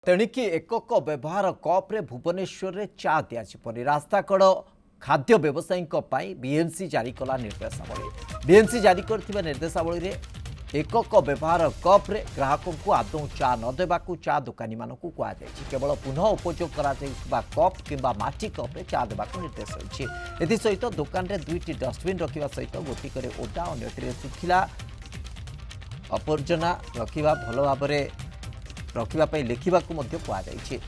तेणिकी एकक व्यवहार कप्रे भुवनेश्वर में चा दिज्वनी रास्ताकड़ खाद्य व्यवसायी बीएमसी जारी कला निर्देशावली बीएमसी जारी कर निर्देशावली एकक व्यवहार कप्रे ग्राहकों को आदौ चा नदेवा चा दुकानी मानक कहुई केवल पुनः उपयोग कप कि माटी कप्रे चा देवा निर्देश रही सहित दुकान में दुईटी डस्टबिन रखा सहित गोटिक ओदा अन्यटी सुखिला अपर्जना रखा भल भाव रखापी लिखा कहुई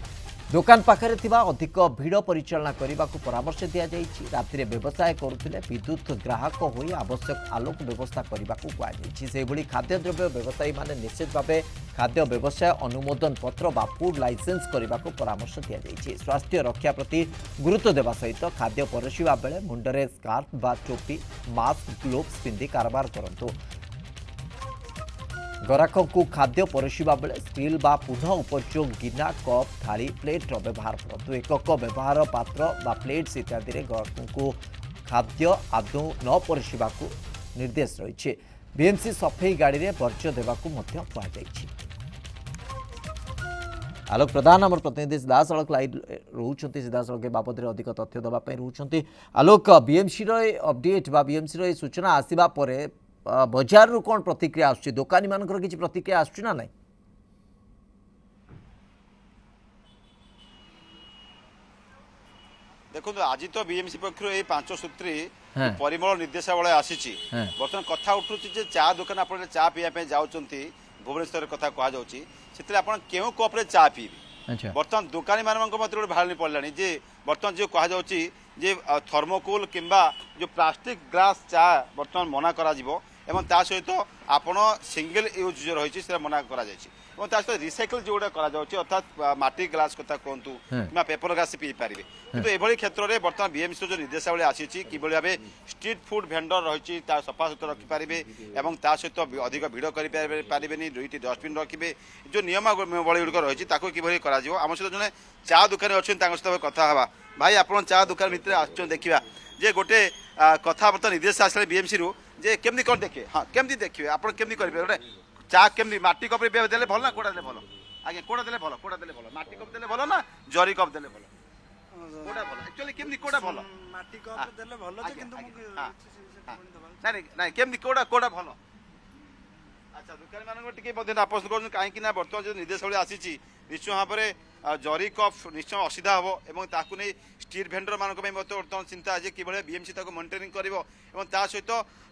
दुकान पाखे अधिक भिड़ परिचालना करने को परामर्श दि जाएगी राति व्यवसाय करुले विद्युत ग्राहक हो आवश्यक आलोक व्यवस्था करने को कहुई खाद्यद्रव्य व्यवसायी माने निश्चित भाव खाद्य व्यवसाय अनुमोदन पत्र बा फूड लाइसेंस करने को परामर्श दि जाएगी स्वास्थ्य रक्षा प्रति गुरुत्व देवा सहित खाद्य परशिवा बेले मुंडरे स्कार्फ बा टोपी मास्क ग्लोव्स पिंधि कारबार करंतु ग्राहकों को खाद्य परशिवा बेले स्टील बा पुनः उपयोग गिना कप थाली प्लेट व्यवहार करूँ एकक व्यवहार पात्र बा प्लेट्स इत्यादि ग्राहकों को खाद्य आदौ न परशिवा निर्देश रही बीएमसी सफेई गाड़ी में वर्ज्य देवा कहुई आलोक प्रधान आम प्रतिनिधि सीधा सड़क लाइव रोच सीधा सड़क बाबद अधिक तथ्य देवाई रोच आलोक बीएमसी अपडेट बीएमसी सूचना आसवा बजार रु कौन प्रतिक्रिया आसुची दुकानी मानकर किसी प्रतिक्रिया आसुची ना नहीं देखो आज तो बीएमसी पक्ष ये 5 सूत्री परिमल निर्देशावली आसी बर्तमान कथा उठू चा दुकान आप चा पीवा जाऊँगी भुवनेश्वर कथा कहुच्छी से क्यों कप्रे चा पीबे बर्तमान दुकानी मान गोटे भारी पड़ा जे बर्तमान जो कहुच्छी थर्मोकोल किंबा जो प्लास्टिक ग्लास चा बर्तमान मना करा एवं ता सहित आपण सिंगल यूज जो रही है मना करा सहित रिसाइकल जो गुटा अर्थात माटी ग्लास कथा कहतु कि पेपर ग्लास पी पारे किंतु ये क्षेत्र में बर्तमान बीएमसी जो निर्देशावली आसी कि भाव स्ट्रीट फूड भेंडर रही सफा सुतरा रखिपारे और ता सहित अधिक भिड़ करें दुईटी डस्टबिन रखिए जो नियमावली गुड़िक रही कि आम सहित जो चा दुकानी अच्छे सहित कथा हाँ भाई आप चा दुकान भितर आस देखा जे गोटे कथा बर्तमान निर्देश आसला बीएमसी रु जे केमती कौन देखिए हाँ केमती देखिए आप केमती करेंगे गोटे चा केमती माटी कप देले भल ना कोड़ा देले भल आगे कोड़ा देले भल माटी कप देले भल ना जरी कप देले भल कोड़ा भल एक्चुअली केमती कोड़ा भल माटी कप देले भल जे किंतु नहीं नहीं केमती कोड़ा कोड़ा भल अच्छा दुकानी मान टिके मध्ये आपस कर कहीं बर्तमान जो निर्देशावली आसी निश्चय भाव में जरी कप निश्चय असुविधा हम और नहीं स्ट्रीट भेंडर मान बर्तमान चिंता है कि बीएमसी मनिटरिंग कर सहित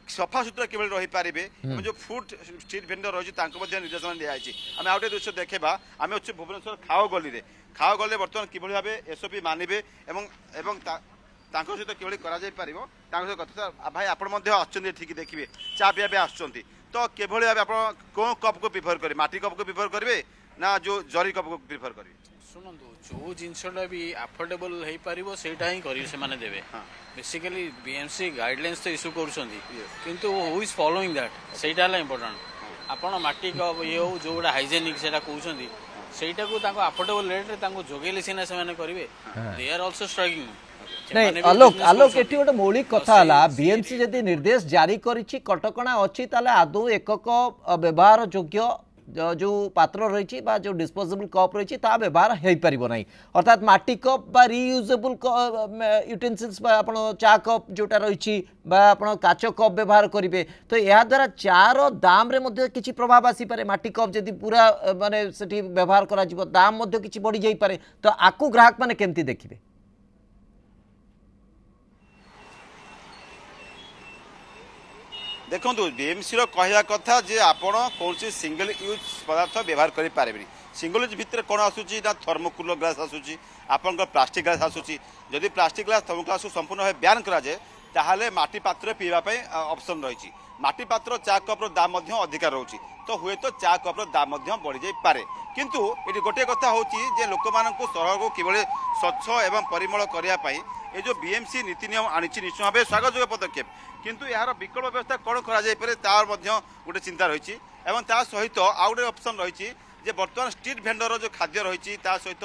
सफा सुतरा कि रही पारे जो फूड स्ट्रीट भेंडर रही निर्देशन दिखाई आम आउ गोटे दृश्य देखा आम अच्छे भुवनेश्वर खाओ गली बर्तमान कि भाव एसओपी मानवे सहित कि सहित कथा भाई आप ठीक देखिए चा पीवा आसुँच तो कि भाव आप कौन कप को प्रिफर करेंगे माटी कप को प्रिफर करेंगे ना जो जरी कप को प्रिफर करेंगे शुणु जो जिनटा भी अफोर्डेबल हो पार से देवे बेसिकली बीएमसी गाइडलाइंस तो इश्यू कर हु इज फॉलोइंग दैट से इम्पोर्टाट आपण माटी कप ये हो जो गोटे हाइजेनिक से कहते सहीटा को अफोर्डेबल रेट जोगेले सीना से करेंगे दे आर ऑल्सो स्ट्रगलिंग नहीं आलोक आलोक ये गोटे मौलिक कथा है बीएमसी जदि निर्देश जारी करिछि कटकणा अच्छी आदौ एकक व्यवहार योग्य जो पात्र रही जो डिस्पोजेबल कप रही व्यवहार हो पार ना अर्थात माटी कप बा रियूजेबल यूटेन्सिल्स आप चा कप जोटा रही काच कप व्यवहार करेंगे तो यह द्वारा चार दाम रे किसी प्रभाव आसीपे माटी कप जदि पूरा माने सेठी व्यवहार करा दाम किसी बढ़ी जापे तो आकु ग्राहक मैंने केमती देखिए देखो बीएमसी कहवा कथा जे आपण कौन सिंगल यूज पदार्थ व्यवहार करें सिंगल यूज भितर कौन आसूची ना थर्मोकूल ग्लास आसूची आपंकर प्लास्टिक ग्लास आसूची जदि प्लास्टिक ग्लास थर्मोकूल ग्लास संपूर्ण भाव बैन कराए ताहले माटी पात्र पीवाई ऑप्शन रही माटी पात्र चा कप्र दाम अधिक रोचे तो हुए तो चा कप्र दाम बढ़ी जापे किंतु ये गोटे कथा हूँ लोक मान सहर को कि स्वच्छ एवं परिमल करने ये जो बीएमसी नीति नियम आनी निश्चय भाव स्वागत पदक्षेप किंतु यार विकल्प व्यवस्था कौन करें तार गोटे चिंता रही सहित आउ गोटे ऑप्शन रही যে বর্তমান স্ট্রিট ভেন্ডর যে খাদ্য রয়েছে তা সহিত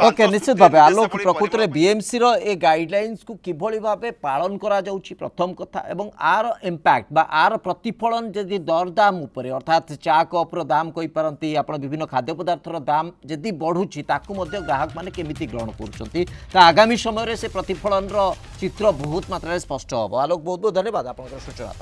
ओके निश्चित भाव आलोक प्रकृत में बीएमसी रो ए गाइडलाइंस को किभली भाव पालन करा जाउछि प्रथम कथा एवं आर इम्पैक्ट बा आर प्रतिफलन जदि दरदाम उपरे अर्थात चा कप रो दाम कहि पारंती आपण विभिन्न खाद्य पदार्थ रो दाम जदि बढ़ुछि ताकू मध्य ग्राहक माने केमिति ग्रहण करूछंती ता आगामी समय रे से प्रतिफलन रो चित्र बहुत मात्रा रे स्पष्ट हो आलोक बहुत बहुत धन्यवाद आपन सूचना